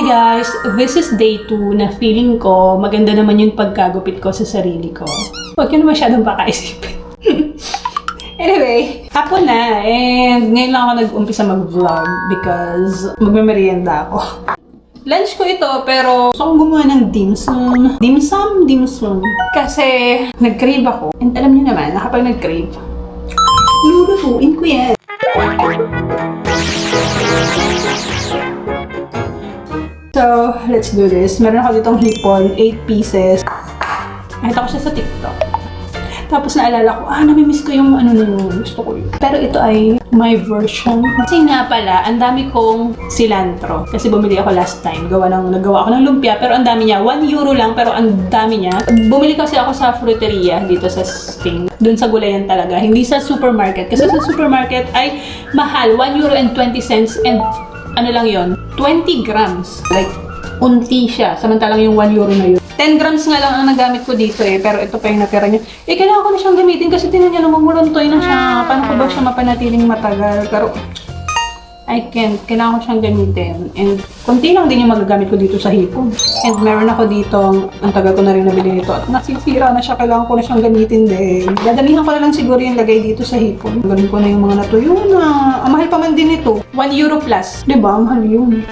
guys, this is day 2 na feeling ko maganda naman yung pagkagupit ko sa sarili ko. Huwag yun masyadong pakaisipin. Anyway, hapon na and ngayon lang ako nag-umpisa mag-vlog because magmemerienda ako. Lunch ko ito pero gusto kong gumawa ng dim sum. Dim sum. Kasi nag-crave ako. And alam niyo naman, kapag nag-crave, lulutuin ko yan. So, let's do this. Meron ako ditong hipon, 8 pieces. Nakita ko siya sa TikTok. Tapos naalala ko, namimiss ko yung ano na yun. Gusto ko yun. Pero ito ay my version. Kasi nga pala, ang dami kong cilantro. Kasi bumili ako last time. Nagawa ako ng lumpia. Pero ang dami niya. 1 euro lang, pero ang dami niya. Bumili kasi ako sa fruteria dito sa Spain. Doon sa gulayan talaga. Hindi sa supermarket. Kasi sa supermarket ay mahal. 1 euro and 20 cents. And ano lang yon 20 grams. Like, unti siya. Samantalang yung 1 euro na yun. 10 grams nga lang ang nagamit ko dito Pero ito pa yung natira niya. Kailangan ko na siyang gamitin kasi tinan niya naman muluntoy na siya. Paano ko ba siya mapanatiling matagal? Pero, I can't. Kailangan ko siyang gamitin. And, konti lang din yung magagamit ko dito sa hipon. And, meron ako dito, ang tagal ko na rin nabili nito. At nasisira na siya. Kailangan ko na siyang gamitin din. Dadamihan ko na lang siguro yung lagay dito sa hipon. Galing ko na yung mga natuyo na. Ang mahal pa man din ito. 1 euro plus. Diba? Ang mahal yun.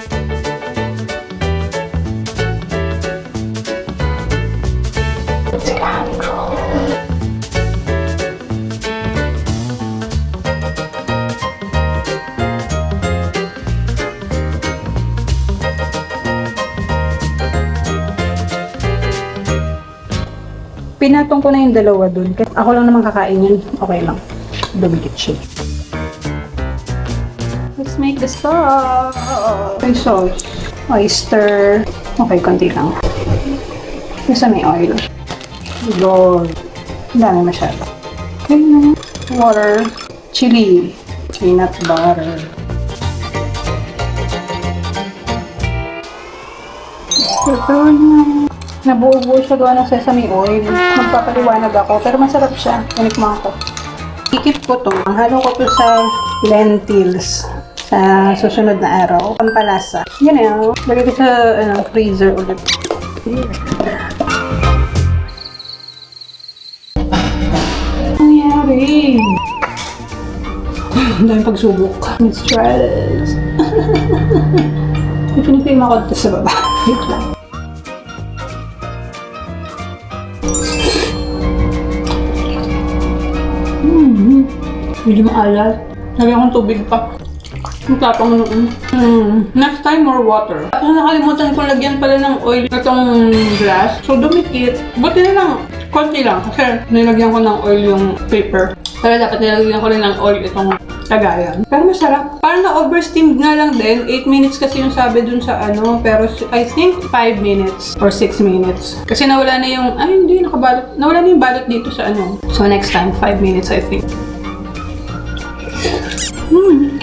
Pinatong ko na yung dalawa dun. Kasi ako lang naman kakain yun. Okay lang. Dumikit siya. Let's make the sauce. Okay, sauce. Oyster. Okay, konti lang. Kasi may oil. Lord. Ang dami masyado. Okay na. Water. Chili. Peanut butter. Ito na. Nabuo siya gawa ng sesame oil. Magpapaliwanag ako, pero masarap siya. Tinikman ko. Ikip ko to. Halo ko to sa lentils sa susunod na araw. Pampalasa. Yan eh. Lagay ko sa freezer ulit. Nangyari. Ang daming pagsubok. Let's try this. Ipinipim ako dito sa baba. Wait lang. Hindi maalat. Lagyan kong tubig pa. Ang tapang noon. Next time, more water. Tapos nakalimutan kong lagyan pala ng oil itong glass. So, dumikit. Buti na lang. Konti lang. Kasi nilagyan ko ng oil yung paper. Pero dapat nilagyan ko rin ng oil itong lagayan. Pero masarap. Parang na-oversteamed nga lang din. 8 minutes kasi yung sabi dun sa Pero I think 5 minutes or 6 minutes. Kasi nawala na yung, hindi nakabalot. Nawala na yung balot dito sa So next time, 5 minutes I think.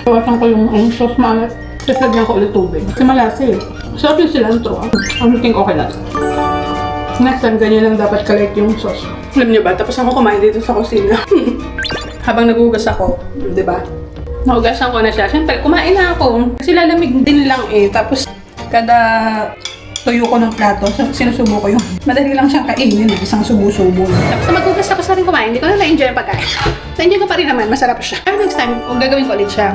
Kawasan ko yung sauce maalat. Tapos lagyan ko ulit tubig. Kasi malasa Sarap yung cilantro. I think okay lang. Next time, ganyan lang dapat kalait yung sauce. Alam niyo ba, tapos ako kumain dito sa kusina. Habang nagugas ako, di ba? Nahugasan ko na siya. Siyempre, kumain na ako. Kasi lalamig din lang Tapos, kada tuyo ko ng plato, sinusubo ko yung madali lang siyang kainin. Isang subo-subo. Tapos magugas tapos na rin kumain. Hindi ko na na-enjoy yung pagkain. Na-enjoy ko pa rin naman. Masarap siya. Pero next time, kung gagawin ko ulit siya,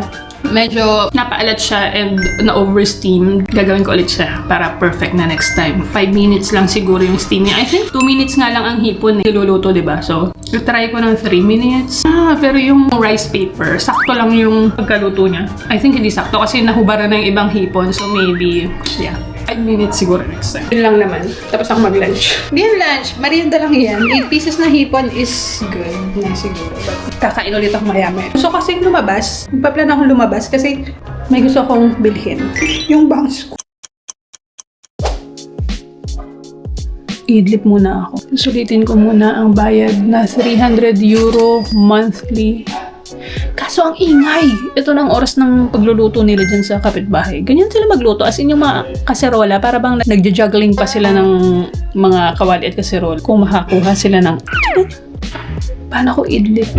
medyo napaalat siya and na-oversteam. Gagawin ko ulit siya para perfect na next time. 5 minutes lang siguro yung steaming. I think 2 minutes nga lang ang hipon niluluto, diba? So, try ko ng 3 minutes. Pero yung rice paper, sakto lang yung pagkaluto niya. I think hindi sakto kasi nahubaran na yung ibang hipon. So, maybe, 5 minutes siguro next time. Yun lang naman. Tapos ako mag-lunch. Hindi yan lunch. Merienda lang yan. 8 pieces na hipon is good na siguro. But kakain ulit ako maya-maya. Gusto kasi lumabas. Magpa-plan akong lumabas kasi may gusto akong bilhin. Yung bangs ko. Idlip muna ako. Sulitin ko muna ang bayad na 300 euro monthly. Kaso ang ingay. Ito ng oras ng pagluluto nila dyan sa kapitbahay. Ganyan sila magluto. As in yung mga kaserola, para bang nagja-juggling pa sila ng mga kawali at kaserola. Kung makakuha sila ng... Paano ko idlip?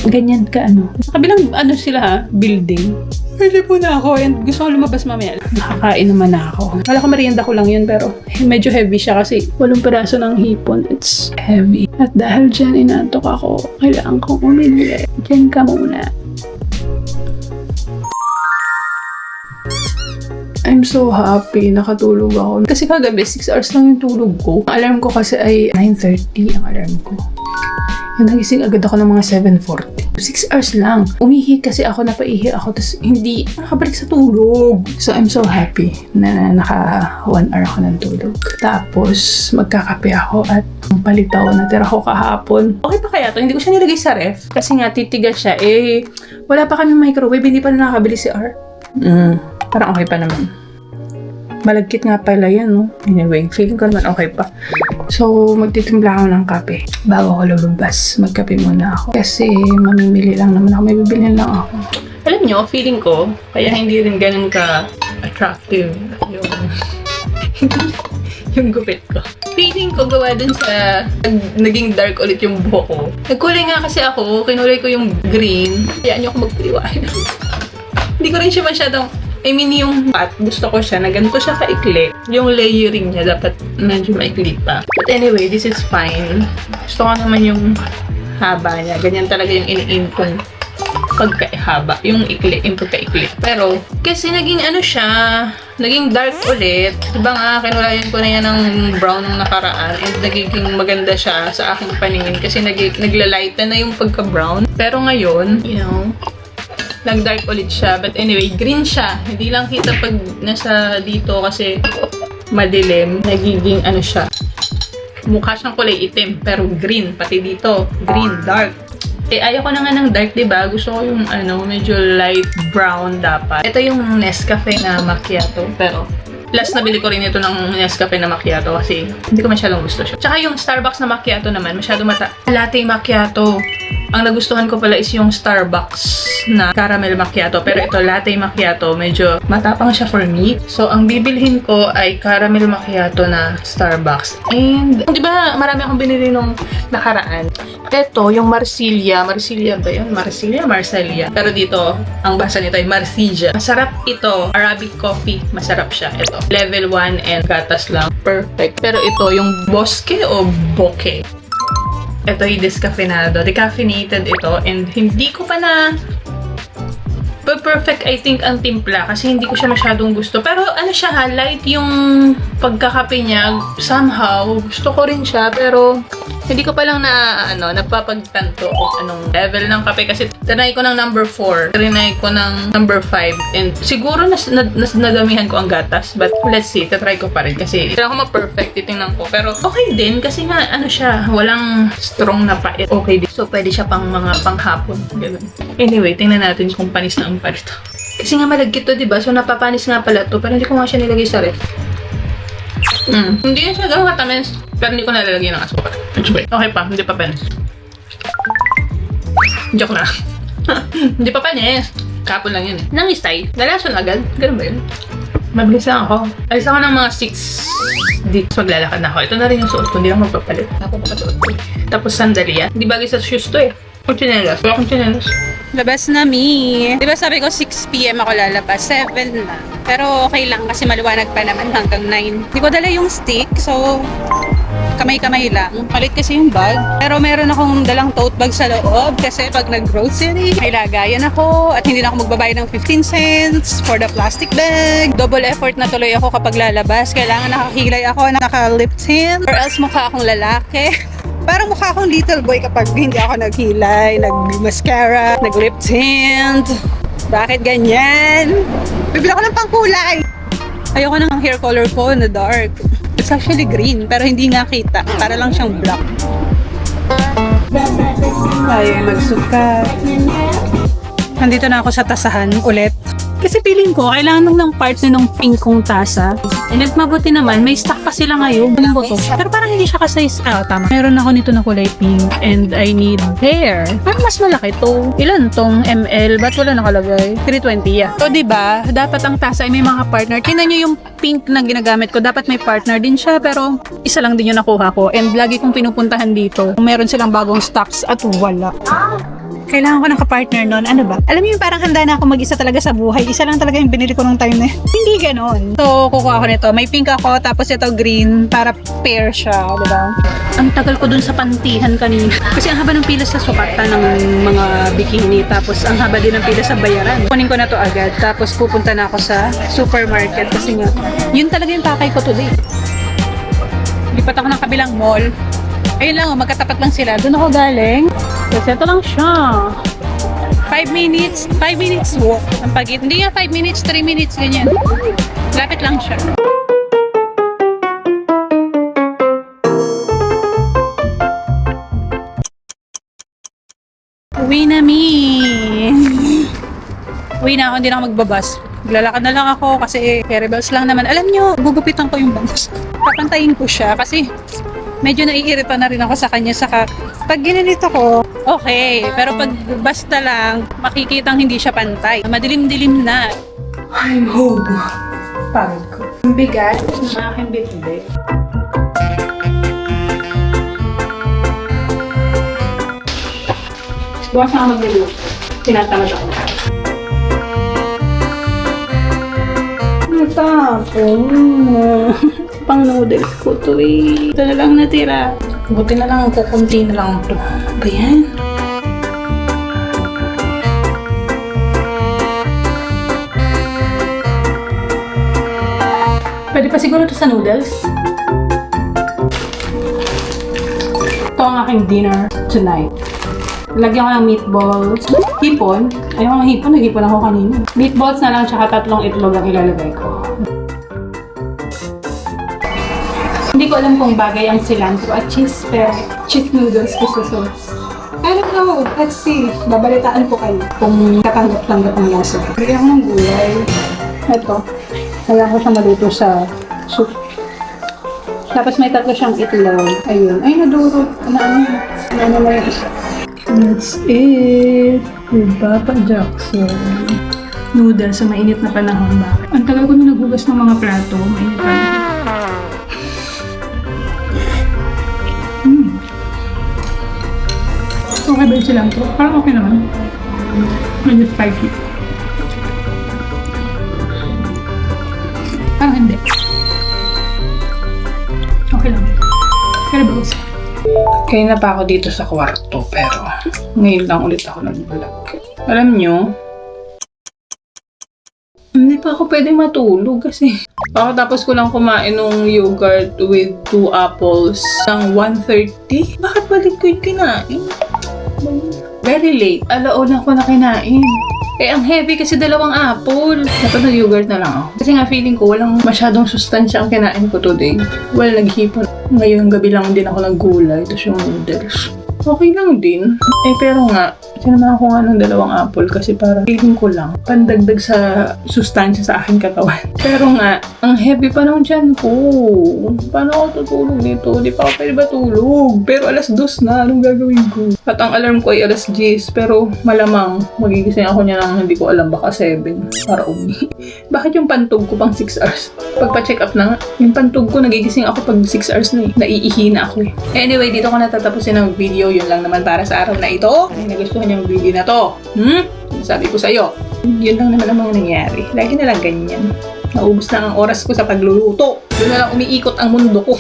Ganyan ka Kabilang sila building. Pwede po na ako and gusto ko lumabas mamaya. Nakakain naman na ako. Wala ko merienda ko lang yun pero medyo heavy siya kasi 8 piraso ng hipon. It's heavy. At dahil dyan inantok ako, kailangan kong umili. Diyan ka muna. I'm so happy. Nakatulog ako. Kasi kagabi, 6 hours lang yung tulog ko. Ang alarm ko kasi ay 9:30 ang alarm ko. Yung nagising agad ako ng mga 7:40. 6 hours lang. Umihi kasi ako, napaihi ako, tapos hindi nakabalik sa tulog. So, I'm so happy na naka 1 hour ako ng tulog. Tapos, magkakape ako at ang palitaw na tira ko kahapon. Okay pa kaya to? Hindi ko siya nilagay sa ref. Kasi nga, titigas siya. Wala pa kami microwave. Hindi pa na nakabili si R. Parang okay pa naman. Malagkit nga pala yan, no? Anyway, feeling ko naman okay pa. So, magtitimpla ako ng kape. Bago ako lumabas, magkape muna ako. Kasi mamimili lang naman ako. May bibilhin lang ako. Alam nyo, feeling ko, kaya hindi rin ganun ka-attractive yung gupit ko. Feeling ko gawa dun sa naging dark ulit yung buhok ko. Nagkulay nga kasi ako, kinulay ko yung green. Kaya nyo ako magpiliwain. Hindi ko rin siya masyadong, yung pat, gusto ko siya na ganito siya kaikli. Yung layering niya dapat medyo maikli pa. But anyway, this is fine. Gusto ko naman yung haba niya. Ganyan talaga yung ini-aim kong pagkaihaba. Yung ikli, yung pagkaikli. Pero, kasi naging naging dark ulit. Diba nga, kinulayan ko na yan ng brown nung nakaraan. And nagiging maganda siya sa aking paningin. Kasi naglalighten na yung pagka-brown. Pero ngayon, nag-dark ulit siya. But anyway, green siya. Hindi lang kita pag nasa dito kasi madilim. Nagiging siya. Mukha siyang kulay itim. Pero green. Pati dito. Green. Dark. Ayoko na nga ng dark, diba? Gusto ko yung medyo light brown dapat. Ito yung Nescafe na macchiato. Pero last nabili ko rin ito ng Nescafe na macchiato kasi hindi ko masyadong gusto siya. Tsaka yung Starbucks na macchiato naman, masyado latte macchiato. Ang nagustuhan ko pala is yung Starbucks na caramel macchiato. Pero ito, latte macchiato, medyo matapang siya for me. So, ang bibilhin ko ay caramel macchiato na Starbucks. And, di ba, marami akong binili nung nakaraan. Ito, yung Marsilia. Marsilia ba yun? Marsilia. Pero dito, ang basa nito ay Marsilia. Masarap ito. Arabic coffee. Masarap siya. Ito. Level 1 and gatas lang. Perfect. Pero ito, yung Bosque o Bokeh. Ito yung descafeinado. Decaffeinated ito. And hindi ko pa na perfect, I think, ang timpla. Kasi hindi ko siya masyadong gusto. Pero siya light yung pagkakape niya. Somehow, gusto ko rin siya. Pero hindi ko pa lang napapagtanto kung anong level ng kape. Kasi tinay ko ng number 4. Tinay ko ng number 5. And siguro nadamihan ko ang gatas. But let's see, tatry ko pa rin. Kasi kailangan ko ma-perfect, titingnan ko. Pero okay din kasi nga, siya, walang strong na pait. Okay din. So, pwede siya pang mga panghapon. Ganun. Anyway, tingnan natin kung panis na ang palito. Kasi nga malagkit to, diba? So, napapanis nga pala to. Pero hindi ko nga siya nilagay sa ref. Hindi na siya ganun katamis. Pero hindi ko nalalagay ng asukal. Okay pa, hindi pa panis. Joke na. Hindi pa panis. Kapon lang yun. Nangis tayo. Nalason agad. Ganun ba yun? Mabilis lang ako. Alis ako ng mga 6 dito. Maglalakad na ako. Ito na rin yung suot ko. Hindi lang magpapalit. Napapakasuot ko. Tapos sandalya. Hindi bagay sa shoes to eh. Kung chinelas. Wala akong chinelas. Labas na, Mi. Diba sabi ko 6 PM ako lalabas? 7 na. Pero okay lang kasi maliwanag pa naman hanggang 9. Hindi ko dala yung stick. So, kamay-kamay lang. Palit kasi yung bag. Pero meron akong dalang tote bag sa loob kasi pag nag-grocery, may lagayan ako at hindi na ako magbabayad ng 15 cents for the plastic bag. Double effort na tuloy ako kapag lalabas. Kailangan nakakilay ako, naka-lip tint or else mukha akong lalaki. Parang mukha akong little boy kapag hindi ako naghilay, nag-mascara, nag-lip tint. Bakit ganyan? Bibili ako ng pangkulay. Ayoko ng hair color ko na dark. It's actually green, pero hindi nga kita. Para lang siyang black. Ay, magsukat. Nandito na ako sa tasahan ulit. Kasi feeling ko, kailangan ng partner ng pink kong tasa. And if mabuti naman, may stock pa sila ngayon. Buto. Pero parang hindi siya ka-size. Tama. Meron ako nito na kulay pink. And I need hair. Parang mas malaki to. Ilan tong ML? Ba't wala nakalagay? 320, yeah. So, diba? Dapat ang tasa ay may mga partner. Tingnan nyo yung pink na ginagamit ko. Dapat may partner din siya. Pero isa lang din yung nakuha ko. And lagi kong pinupuntahan dito. Meron silang bagong stocks at wala. Kailangan ko ng kapartner nun. Ano ba? Alam mo yung parang handa na ako mag-isa talaga sa buhay. Isa lang talaga yung binili ko nung time na yun. Hindi ganon. So, kukuha ko nito. May pink ako, tapos ito green. Para pair siya, diba? Ang tagal ko dun sa pantihan kanina. Kasi ang haba ng pila sa sukatan ng mga bikini. Tapos ang haba din ng pila sa bayaran. Kunin ko na to agad. Tapos pupunta na ako sa supermarket. Kasi nga, yun talaga yung pakay ko today. Lipat ako ng kabilang mall. Ayun lang, magkatapat lang sila. Doon ako galing. Kasi ito lang siya. 5 minutes walk. Ang pagit. Hindi nga 5 minutes, 3 minutes, ganyan. Lapit lang siya. Uwi na ako, hindi na ako magbabas. Maglalakad na lang ako kasi rebels lang naman. Alam nyo, gugupitan ko yung bangus. Papantayin ko siya kasi medyo naiirita na rin ako sa kanya. Saka, pag ginanito ko, okay. Pero pag basta lang, makikitang hindi siya pantay. Madilim-dilim na. I'm home. Pagod ko. Ang bigat ng aking bitbit. Bukas na ako magluluto. Tinatamad ako. Pang noodles ko to eh. Ito na lang natira. Buti na lang, kukunti na lang ito. Ba yan? Pwede pa siguro ito sa noodles. Ito ang aking dinner tonight. Lagyan ko ng meatballs. Hipon. Ayaw ng hipon. Nag-hipon ako kanina. Meatballs na lang tsaka 3 itlog ang ilalagay ko. Hindi ko alam kung bagay ang cilantro at cheese, pero cheese noodles ko sa sauce. I don't know. Let's see. Babalitaan ko kayo kung katanggap-tanggap ang lasa. Lagyan ko ng gulay. Ito. Kaya ko siya maluto sa soup. Tapos may 3 siyang itlog. Ayun. Ay, nadurot. Ano na yung isa. That's it. With Papa Jackson. Noodles sa mainit na panahon. Bakit? Ang tagal ko na naghugas ng mga plato. Mainit pa. Okay ba yung cilantro? Parang okay naman. Medyo spicy. Parang hindi. Okay lang. Pero boss. Kaya na pa ako dito sa kwarto, pero ngayon lang ulit ako nag-vlog. Alam nyo, hindi pa ako pwede matulog kasi tapos ko lang kumain ng yogurt with 2 apples ng 1:30. Bakit balik ko yung kinain? Very late. Alauna ko na kinain. Eh, ang heavy kasi 2 apple. Dapat nag-yogurt na lang ako. Kasi nga feeling ko walang masyadong sustansya ang kinain ko today. Well, naghipon. Ngayong gabi lang din ako naggulay. Tapos yung noodles. Okay lang din. Eh, pero nga, sinamahan ko nga ng 2 apple kasi para feeling ko lang pandagdag sa sustansya sa aking katawan. Pero nga, ang heavy pa ng tiyan ko. Paano ako tutulog dito? Di pa ako pwede ba tulog? Pero alas 2 na. Anong gagawin ko? At ang alarm ko ay alas 10. Pero malamang magigising ako niya ng hindi ko alam baka 7 para umi. Bakit yung pantog ko pang 6 hours? Pagpa-check up na nga, yung pantog ko nagigising ako pag 6 hours na eh. Naiihi na ako eh. Anyway, dito ko natatapusin ang video. Yun lang naman para sa araw na ito. Ay, nagustuhan yung video na to. Sabi ko sa'yo. Yun lang naman ang mga nangyari. Lagi na lang ganyan. Naubos na ang oras ko sa pagluluto. Doon na lang umiikot ang mundo ko.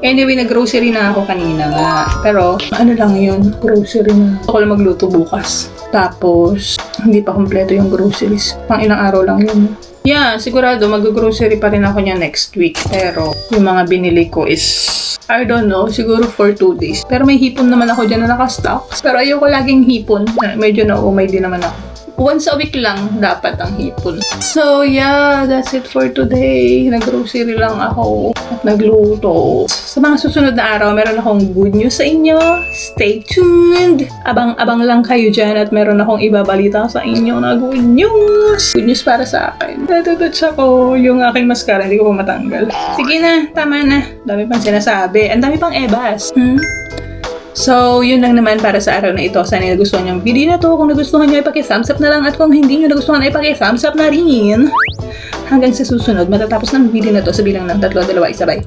Anyway, nag-grocery na ako kanina nga. Pero, ano lang yun? Grocery na. Ako lang magluto bukas. Tapos, hindi pa kompleto yung groceries. Pang ilang araw lang yun. Yeah, sigurado mag-grocery pa rin ako niya next week. Pero, yung mga binili ko is, I don't know, siguro for 2 days. Pero may hipon naman ako dyan na nakastock. Pero ayoko laging hipon. Medyo naumay din naman ako. Once a week lang dapat ang hipon. So yeah, that's it for today. Nag-grocery lang ako at nagluto. Sa mga susunod na araw, meron akong good news sa inyo. Stay tuned! Abang-abang lang kayo dyan at meron akong ibabalita sa inyo na good news. Good news para sa akin. Natutouch ako yung aking mascara. Hindi ko pa matanggal. Sige na, tama na. Dami pang sinasabi. Ang dami pang ebas. So, yun lang naman para sa araw na ito. Sana nagustuhan niyo ang video na to. Kung nagustuhan niyo, ipaki-thumbs up na lang. At kung hindi niyo nagustuhan, ipaki-thumbs up na rin. Hanggang sa susunod, matatapos ng video na to sa bilang ng 3, 2, 1, sabay.